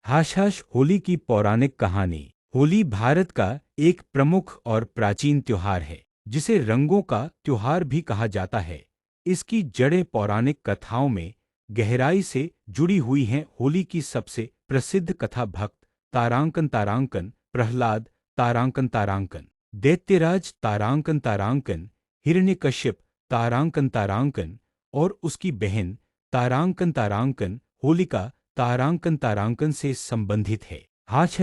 हाश होली की पौराणिक कहानी। होली भारत का एक प्रमुख और प्राचीन त्योहार है, जिसे रंगों का त्योहार भी कहा जाता है। इसकी जड़ें पौराणिक कथाओं में गहराई से जुड़ी हुई हैं। होली की सबसे प्रसिद्ध कथा भक्त तारांकन प्रहलाद तारांकन, दैत्यराज तारांकन, हिरण्यकश्यप तारांकन और उसकी बहन तारांकन होलिका तारांकन से संबंधित है। हाश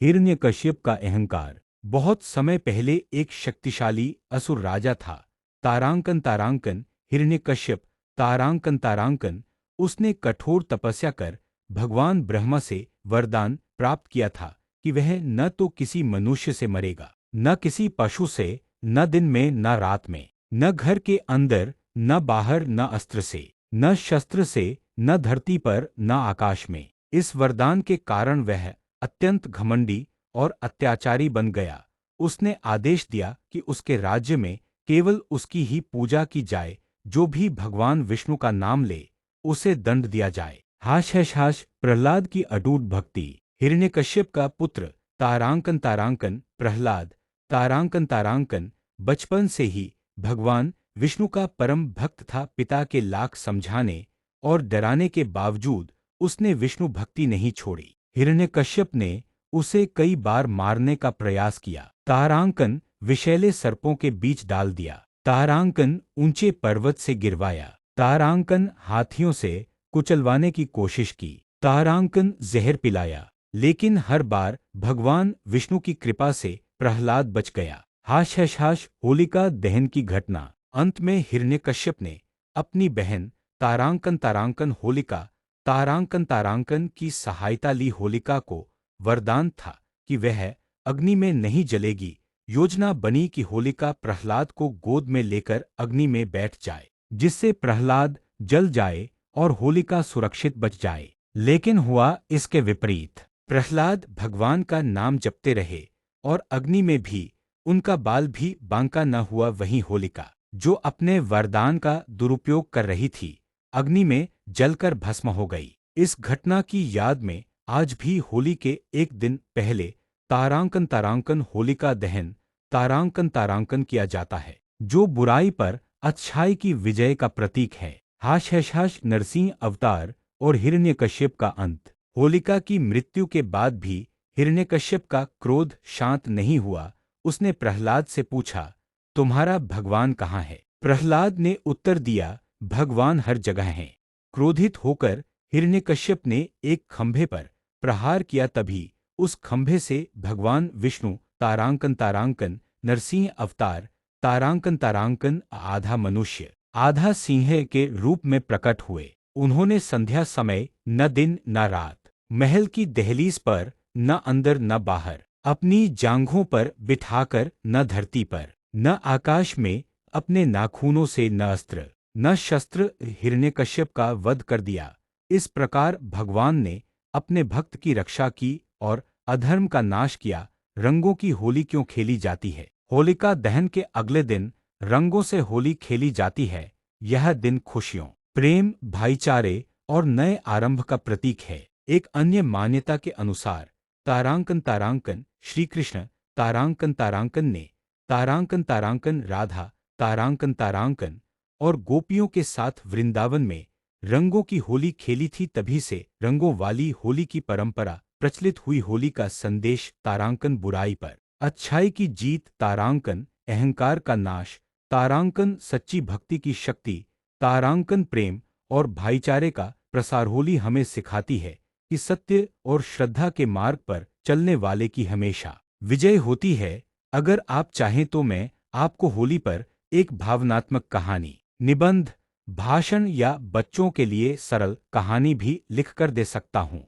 हिरण्यकश्यप का अहंकार। बहुत समय पहले एक शक्तिशाली असुर राजा था तारांकन हिरण्यकश्यप तारांकन। उसने कठोर तपस्या कर भगवान ब्रह्मा से वरदान प्राप्त किया था कि वह न तो किसी मनुष्य से मरेगा, न किसी पशु से, न दिन में न रात में, न घर के अंदर न बाहर, न अस्त्र से, न शस्त्र से, न धरती पर न आकाश में। इस वरदान के कारण वह अत्यंत घमंडी और अत्याचारी बन गया। उसने आदेश दिया कि उसके राज्य में केवल उसकी ही पूजा की जाए। जो भी भगवान विष्णु का नाम ले, उसे दंड दिया जाए। हाश प्रहलाद की अटूट भक्ति। हिरण्यकश्यप का पुत्र तारांकन प्रहलाद तारांकन बचपन से ही भगवान विष्णु का परम भक्त था। पिता के लाख समझाने और डराने के बावजूद उसने विष्णु भक्ति नहीं छोड़ी। हिरण्यकश्यप ने उसे कई बार मारने का प्रयास किया। तारांकन विषैले सर्पों के बीच डाल दिया। तारांकन ऊंचे पर्वत से गिरवाया। तारांकन हाथियों से कुचलवाने की कोशिश की। तारांकन जहर पिलाया, लेकिन हर बार भगवान विष्णु की कृपा से प्रहलाद बच गया। हाश होलिका दहन की घटना। अंत में हिरण्यकश्यप ने अपनी बहन तारांकन होलिका तारांकन की सहायता ली। होलिका को वरदान था कि वह अग्नि में नहीं जलेगी। योजना बनी कि होलिका प्रहलाद को गोद में लेकर अग्नि में बैठ जाए, जिससे प्रहलाद जल जाए और होलिका सुरक्षित बच जाए। लेकिन हुआ इसके विपरीत। प्रहलाद भगवान का नाम जपते रहे और अग्नि में भी उनका बाल भी बांका न हुआ। वहीं होलिका, जो अपने वरदान का दुरुपयोग कर रही थी, अग्नि में जलकर भस्म हो गई। इस घटना की याद में आज भी होली के एक दिन पहले तारांकन होलिका दहन तारांकन किया जाता है, जो बुराई पर अच्छाई की विजय का प्रतीक है। हाश नरसिंह अवतार और हिरण्यकश्यप का अंत। होलिका की मृत्यु के बाद भी हिरण्यकश्यप का क्रोध शांत नहीं हुआ। उसने प्रहलाद से पूछा, तुम्हारा भगवान कहाँ है? प्रहलाद ने उत्तर दिया, भगवान हर जगह हैं। क्रोधित होकर हिरण्यकश्यप ने एक खंभे पर प्रहार किया। तभी उस खंभे से भगवान विष्णु तारांकन नरसिंह अवतार तारांकन आधा मनुष्य आधा सिंह के रूप में प्रकट हुए। उन्होंने संध्या समय न दिन न रात, महल की दहलीज पर न अंदर न बाहर, अपनी जांघों पर बिठाकर न धरती पर न आकाश में, अपने नाखूनों से न अस्त्र न शस्त्र, हिरण्यकश्यप का वध कर दिया। इस प्रकार भगवान ने अपने भक्त की रक्षा की और अधर्म का नाश किया। रंगों की होली क्यों खेली जाती है? होलिका दहन के अगले दिन रंगों से होली खेली जाती है। यह दिन खुशियों, प्रेम, भाईचारे और नए आरंभ का प्रतीक है। एक अन्य मान्यता के अनुसार तारांकन श्री कृष्ण तारांकन ने तारांकन राधा तारांकन और गोपियों के साथ वृंदावन में रंगों की होली खेली थी। तभी से रंगों वाली होली की परंपरा प्रचलित हुई। होली का संदेश तारांकन बुराई पर अच्छाई की जीत, तारांकन अहंकार का नाश, तारांकन सच्ची भक्ति की शक्ति, तारांकन प्रेम और भाईचारे का प्रसार। होली हमें सिखाती है कि सत्य और श्रद्धा के मार्ग पर चलने वाले की हमेशा विजय होती है। अगर आप चाहें तो मैं आपको होली पर एक भावनात्मक कहानी, निबंध, भाषण या बच्चों के लिए सरल कहानी भी लिखकर दे सकता हूँ।